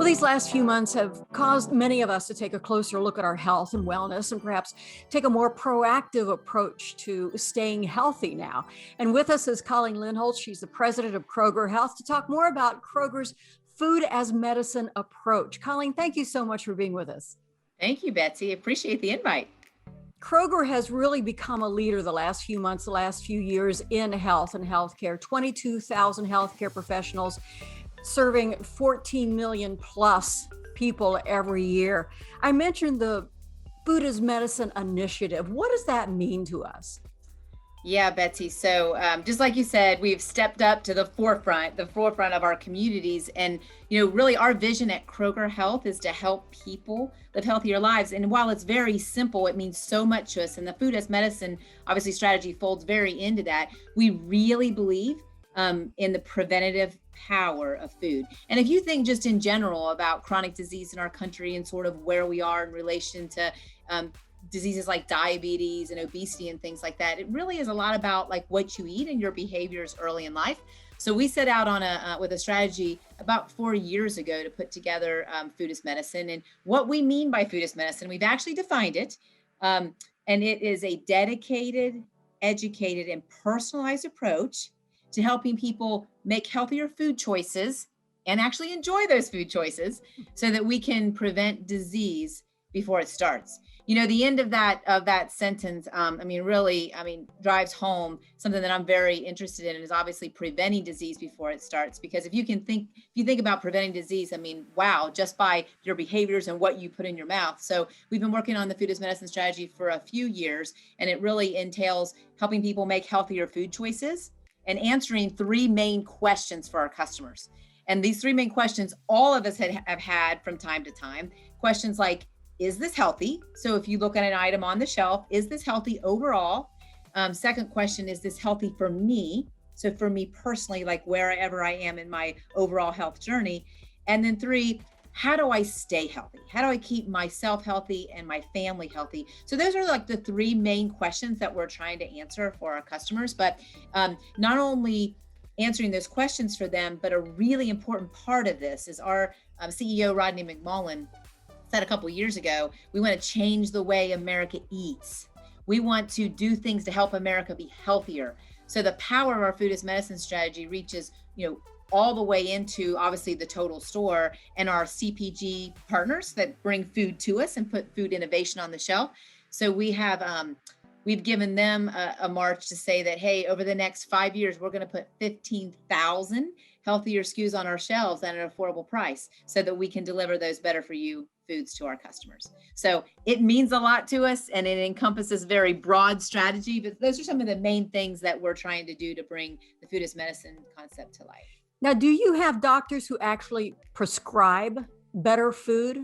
Well, these last few months have caused many of us to take a closer look at our health and wellness and perhaps take a more proactive approach to staying healthy now. And with us is Colleen Lindholz. She's the president of Kroger Health to talk more about Kroger's food as medicine approach. Colleen, thank you so much for being with us. Thank you, Betsy. Appreciate the invite. Kroger has really become a leader the last few months, the last few years in health and healthcare. 22,000 healthcare professionals serving 14 million plus people every year. I mentioned the Food as Medicine initiative. What does that mean to us? Yeah, Betsy. So just like you said, we've stepped up to the forefront of our communities. And, really our vision at Kroger Health is to help people live healthier lives. And while it's very simple, it means so much to us. And the Food as Medicine, obviously, strategy folds very into that. We really believe in the preventative power of food. And if you think just in general about chronic disease in our country and sort of where we are in relation to diseases like diabetes and obesity and things like that, it really is a lot about like what you eat and your behaviors early in life. So we set out on with a strategy about 4 years ago to put together Food as Medicine. And what we mean by Food as Medicine, we've actually defined it. And it is a dedicated, educated, and personalized approach to helping people make healthier food choices and actually enjoy those food choices so that we can prevent disease before it starts. The end of that sentence, drives home something that I'm very interested in, and is obviously preventing disease before it starts. Because if you think about preventing disease, wow, just by your behaviors and what you put in your mouth. So we've been working on the Food as Medicine strategy for a few years, and it really entails helping people make healthier food choices and answering three main questions for our customers. And these three main questions, all of us have had from time to time. Questions like, is this healthy? So if you look at an item on the shelf, is this healthy overall? Second question, is this healthy for me? So for me personally, like wherever I am in my overall health journey. And then three, how do I stay healthy? How do I keep myself healthy and my family healthy? So those are like the three main questions that we're trying to answer for our customers. But not only answering those questions for them, but a really important part of this is our CEO, Rodney McMullen, said a couple of years ago, we want to change the way America eats. We want to do things to help America be healthier. So the power of our Food as Medicine strategy reaches, all the way into obviously the total store and our CPG partners that bring food to us and put food innovation on the shelf. So we've given them a march to say that, hey, over the next 5 years, we're going to put 15,000 healthier SKUs on our shelves at an affordable price so that we can deliver those better for you foods to our customers. So it means a lot to us, and it encompasses very broad strategy, but those are some of the main things that we're trying to do to bring the Food as Medicine concept to life. Now, do you have doctors who actually prescribe better food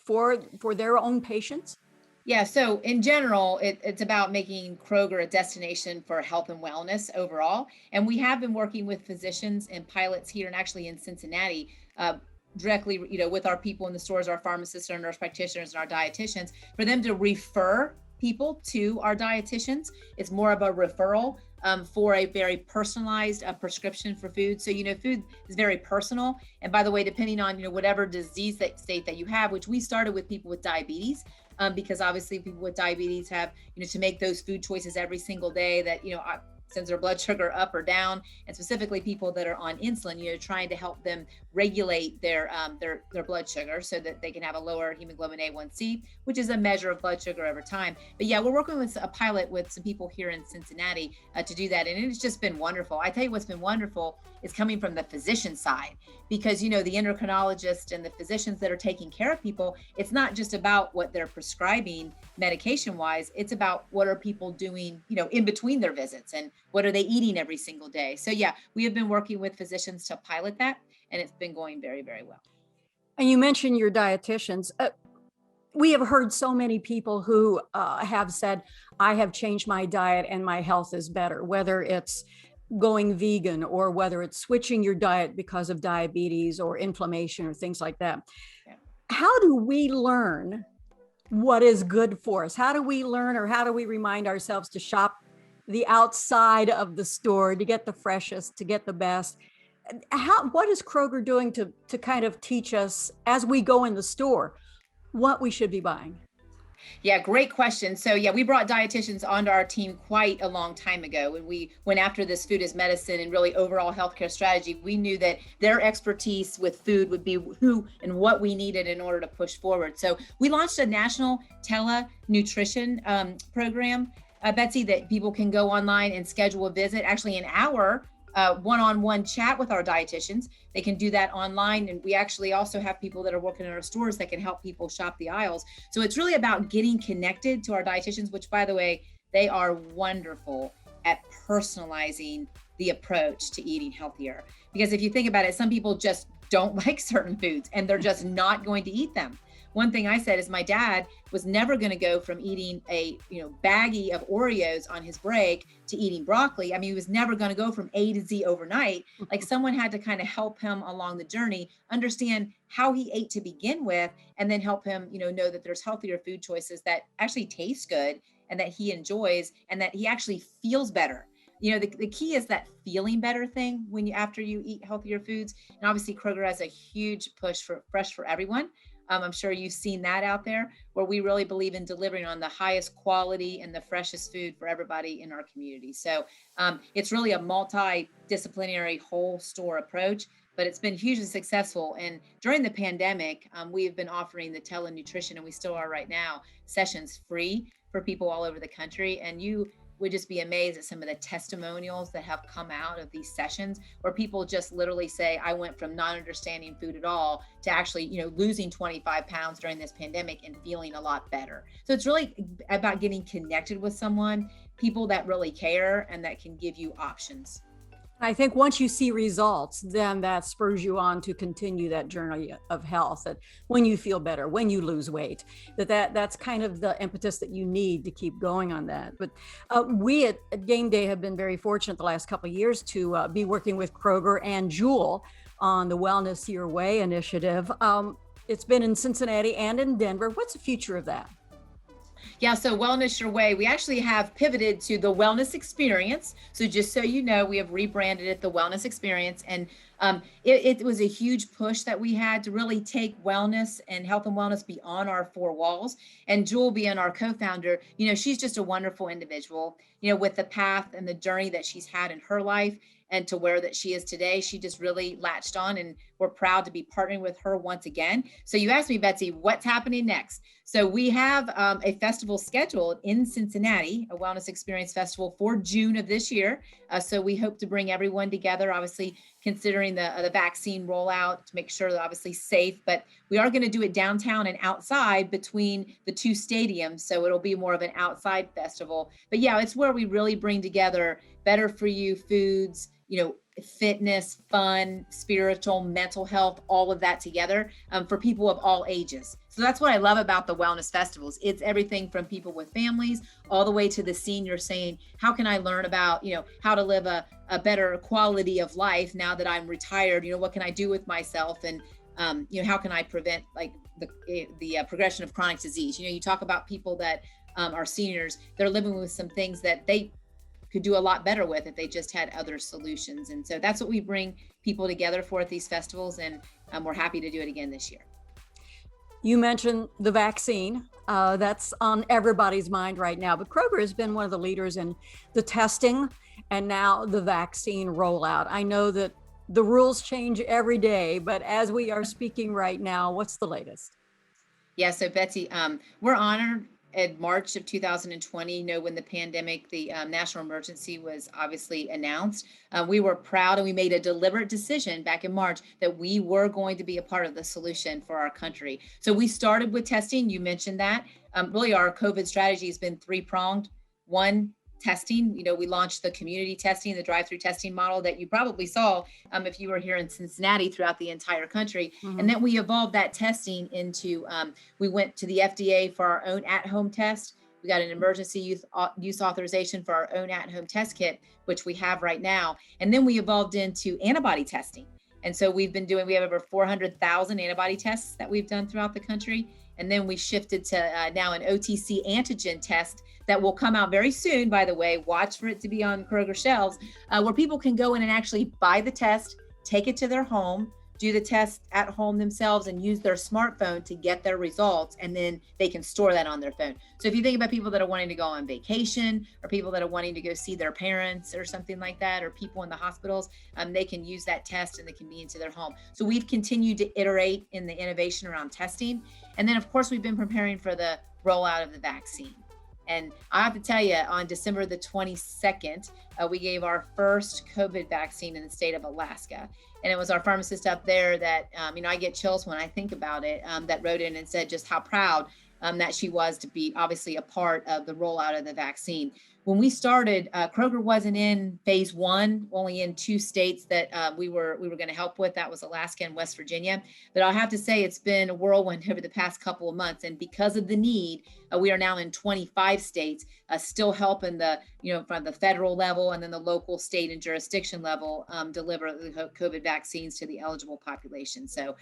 for their own patients? Yeah, so in general, it's about making Kroger a destination for health and wellness overall. And we have been working with physicians and pilots here and actually in Cincinnati, directly, with our people in the stores, our pharmacists, our nurse practitioners, and our dietitians, for them to refer people to our dietitians. It's more of a referral for a very personalized prescription for food. So, food is very personal. And by the way, depending on, whatever disease state that you have, which we started with people with diabetes, because obviously people with diabetes have, to make those food choices every single day that, sends their blood sugar up or down, and specifically people that are on insulin, trying to help them regulate their blood sugar so that they can have a lower hemoglobin A1C, which is a measure of blood sugar over time. But yeah, we're working with a pilot with some people here in Cincinnati to do that. And it's just been wonderful. I tell you what's been wonderful is coming from the physician side, because, the endocrinologist and the physicians that are taking care of people, it's not just about what they're prescribing medication wise, it's about what are people doing, in between their visits, and what are they eating every single day. So yeah, we have been working with physicians to pilot that, and it's been going very, very well. And you mentioned your dietitians. We have heard so many people who have said, I have changed my diet and my health is better, whether it's going vegan or whether it's switching your diet because of diabetes or inflammation or things like that. Yeah. How do we learn what is good for us? How do we learn, or how do we remind ourselves to shop the outside of the store to get the freshest, to get the best? What is Kroger doing to kind of teach us as we go in the store what we should be buying? Yeah, great question. So yeah, we brought dietitians onto our team quite a long time ago. When we went after this food as medicine and really overall healthcare strategy, we knew that their expertise with food would be who and what we needed in order to push forward. So we launched a national tele-nutrition program, Betsy, that people can go online and schedule a visit, actually an hour one-on-one chat with our dietitians. They can do that online. And we actually also have people that are working in our stores that can help people shop the aisles. So it's really about getting connected to our dietitians, which, by the way, they are wonderful at personalizing the approach to eating healthier. Because if you think about it, some people just don't like certain foods and they're just not going to eat them. One thing I said is my dad was never going to go from eating a baggie of Oreos on his break to eating broccoli. I mean, he was never going to go from A to Z overnight. Like someone had to kind of help him along the journey, understand how he ate to begin with, and then help him, know that there's healthier food choices that actually taste good and that he enjoys and that he actually feels better. The key is that feeling better thing after you eat healthier foods. And obviously Kroger has a huge push for Fresh for Everyone. I'm sure you've seen that out there, where we really believe in delivering on the highest quality and the freshest food for everybody in our community. So it's really a multidisciplinary whole store approach, but it's been hugely successful. And during the pandemic, we have been offering the telenutrition, and we still are right now, sessions free for people all over the country. And you would just be amazed at some of the testimonials that have come out of these sessions, where people just literally say, I went from not understanding food at all to actually, losing 25 pounds during this pandemic and feeling a lot better. So it's really about getting connected with someone, people that really care and that can give you options. I think once you see results, then that spurs you on to continue that journey of health. That when you feel better, when you lose weight, that's kind of the impetus that you need to keep going on that. But we at Game Day have been very fortunate the last couple of years to be working with Kroger and Jewel on the Wellness Your Way initiative. It's been in Cincinnati and in Denver. What's the future of that? Yeah, so Wellness Your Way, we actually have pivoted to the Wellness Experience. So just so you know, we have rebranded it the Wellness Experience. And it was a huge push that we had to really take wellness and health and wellness beyond our four walls. And Jewel, being our co-founder, she's just a wonderful individual, with the path and the journey that she's had in her life and to where that she is today. She just really latched on, and we're proud to be partnering with her once again. So you asked me, Betsy, what's happening next? So we have a festival scheduled in Cincinnati, a Wellness Experience Festival for June of this year. So we hope to bring everyone together, obviously considering the vaccine rollout to make sure that obviously safe, but we are going to do it downtown and outside between the two stadiums. So it'll be more of an outside festival. But yeah, it's where we really bring together better for you foods, fitness, fun, spiritual, mental health, all of that together for people of all ages. So that's what I love about the wellness festivals. It's everything from people with families all the way to the senior saying, how can I learn about, how to live a better quality of life now that I'm retired? What can I do with myself? And, how can I prevent like the progression of chronic disease? You talk about people that are seniors, they're living with some things that they could do a lot better with if they just had other solutions. And so that's what we bring people together for at these festivals. And we're happy to do it again this year. You mentioned the vaccine. That's on everybody's mind right now, but Kroger has been one of the leaders in the testing and now the vaccine rollout. I know that the rules change every day, but as we are speaking right now, what's the latest? Yeah, so Betsy, we're honored in March of 2020, when the pandemic, the national emergency was obviously announced. We were proud, and we made a deliberate decision back in March that we were going to be a part of the solution for our country. So we started with testing. You mentioned that. Really, our COVID strategy has been three-pronged. One, testing. We launched the community testing, the drive-through testing model that you probably saw if you were here in Cincinnati throughout the entire country. Mm-hmm. And then we evolved that testing into, we went to the FDA for our own at-home test. We got an emergency use authorization for our own at-home test kit, which we have right now. And then we evolved into antibody testing. And so we have over 400,000 antibody tests that we've done throughout the country. And then we shifted to now an OTC antigen test that will come out very soon, by the way. Watch for it to be on Kroger shelves, where people can go in and actually buy the test, take it to their home, do the test at home themselves, and use their smartphone to get their results, and then they can store that on their phone. So if you think about people that are wanting to go on vacation, or people that are wanting to go see their parents or something like that, or people in the hospitals, they can use that test in the convenience of their home. So we've continued to iterate in the innovation around testing. And then of course we've been preparing for the rollout of the vaccine. And I have to tell you, on December the 22nd, we gave our first COVID vaccine in the state of Alaska. And it was our pharmacist up there that, I get chills when I think about it, that wrote in and said just how proud that she was to be obviously a part of the rollout of the vaccine. When we started, Kroger wasn't in phase one, only in 2 states that we were going to help with. That was Alaska and West Virginia. But I'll have to say it's been a whirlwind over the past couple of months. And because of the need, we are now in 25 states, still helping the, from the federal level and then the local, state, and jurisdiction level deliver the COVID vaccines to the eligible population. So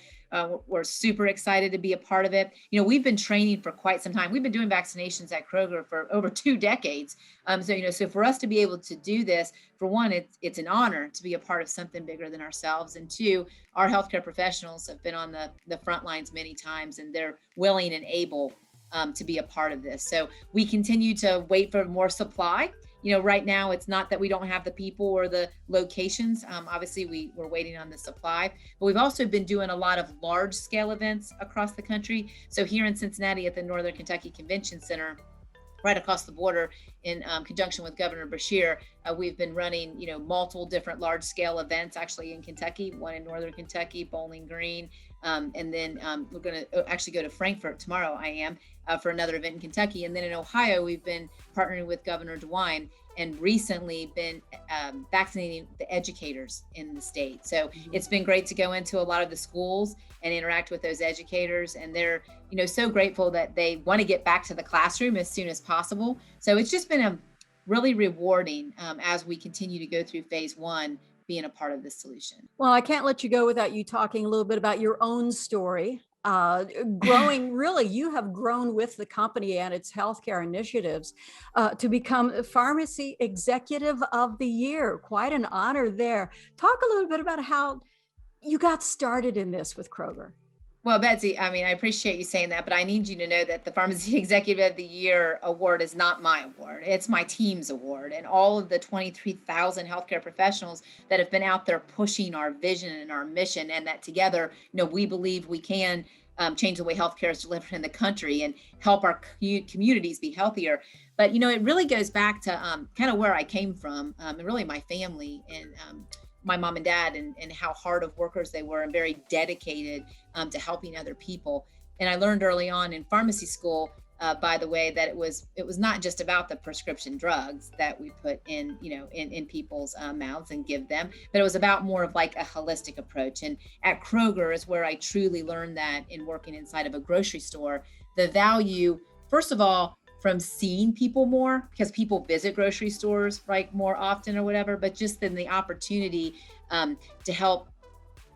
we're super excited to be a part of it. We've been training for quite some time. We've been doing vaccinations at Kroger for over 2 decades. So for us to be able to do this, for one, it's an honor to be a part of something bigger than ourselves. And 2, our healthcare professionals have been on the front lines many times, and they're willing and able to be a part of this. So we continue to wait for more supply. Right now, it's not that we don't have the people or the locations. Obviously, we're waiting on the supply, but we've also been doing a lot of large scale events across the country. So here in Cincinnati at the Northern Kentucky Convention Center, right across the border, in conjunction with Governor Beshear, we've been running, multiple different large scale events actually in Kentucky, one in Northern Kentucky, Bowling Green. And then we're going to actually go to Frankfurt tomorrow, for another event in Kentucky. And then in Ohio, we've been partnering with Governor DeWine and recently been vaccinating the educators in the state. So it's been great to go into a lot of the schools and interact with those educators. And they're, so grateful that they want to get back to the classroom as soon as possible. So it's just been a really rewarding as we continue to go through phase one, being a part of this solution. Well, I can't let you go without you talking a little bit about your own story. Growing, really, you have grown with the company and its healthcare initiatives to become Pharmacy Executive of the Year. Quite an honor there. Talk a little bit about how you got started in this with Kroger. Well, Betsy, I appreciate you saying that, but I need you to know that the Pharmacy Executive of the Year award is not my award. It's my team's award, and all of the 23,000 healthcare professionals that have been out there pushing our vision and our mission, and that together, we believe we can change the way healthcare is delivered in the country and help our communities be healthier. But, it really goes back to kind of where I came from, and really my family and my mom and dad, and how hard of workers they were and very dedicated to helping other people. And I learned early on in pharmacy school, by the way, that it was not just about the prescription drugs that we put in, in people's mouths and give them, but it was about more of like a holistic approach. And at Kroger is where I truly learned that in working inside of a grocery store, the value, first of all, from seeing people more, because people visit grocery stores more often or whatever, but just then the opportunity to help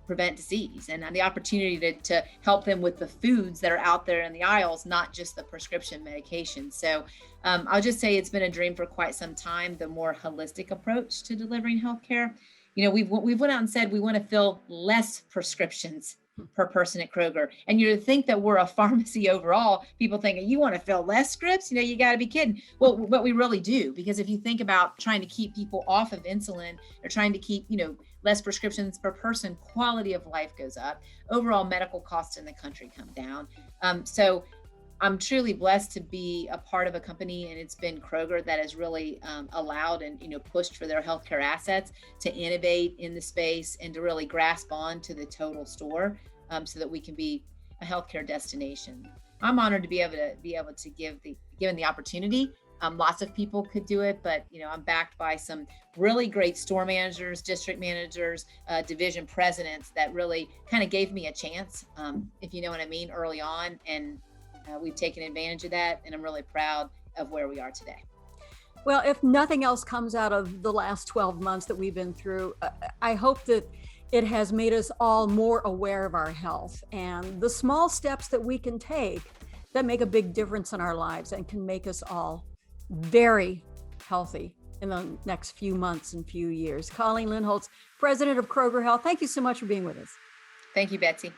prevent disease and the opportunity to help them with the foods that are out there in the aisles, not just the prescription medication. So I'll just say it's been a dream for quite some time, the more holistic approach to delivering healthcare. We've went out and said we want to fill less prescriptions per person at Kroger. And you think that we're a pharmacy overall, people think you want to fill less scripts, you got to be kidding. Well, what we really do, because if you think about trying to keep people off of insulin or trying to keep, less prescriptions per person, quality of life goes up, overall medical costs in the country come down. So I'm truly blessed to be a part of a company, and it's been Kroger that has really allowed and pushed for their healthcare assets to innovate in the space and to really grasp on to the total store, so that we can be a healthcare destination. I'm honored to be able to given the opportunity. Lots of people could do it, but I'm backed by some really great store managers, district managers, division presidents that really kind of gave me a chance, if you know what I mean, early on, and we've taken advantage of that, and I'm really proud of where we are today. Well, if nothing else comes out of the last 12 months that we've been through, I hope that it has made us all more aware of our health and the small steps that we can take that make a big difference in our lives and can make us all very healthy in the next few months and few years. Colleen Lindholz, president of Kroger Health, thank you so much for being with us. Thank you, Betsy.